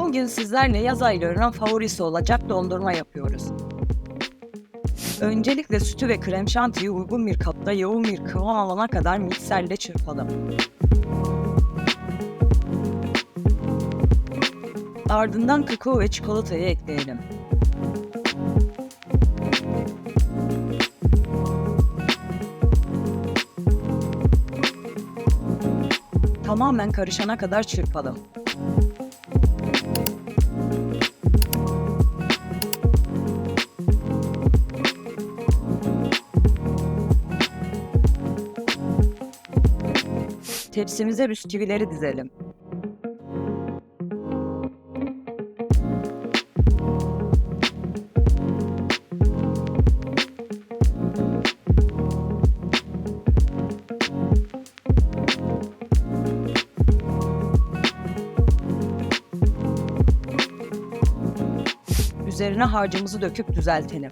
Bugün sizlerle yaz aylarının favorisi olacak dondurma yapıyoruz. Öncelikle sütü ve krem şantiyi uygun bir kapta yoğun bir kıvam alana kadar mikserle çırpalım. Ardından kakao ve çikolatayı ekleyelim. Tamamen karışana kadar çırpalım. Tepsimize bisküvileri dizelim. Üzerine harcımızı döküp düzeltelim.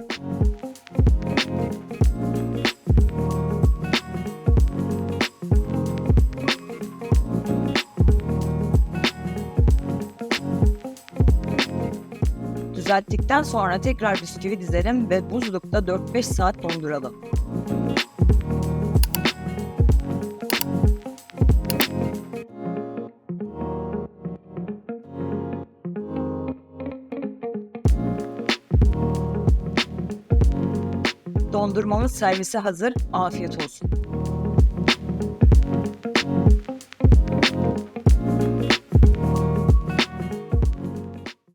Düzelttikten sonra tekrar bisküvi dizelim ve buzlukta 4-5 saat donduralım. Dondurmamız servise hazır. Afiyet olsun.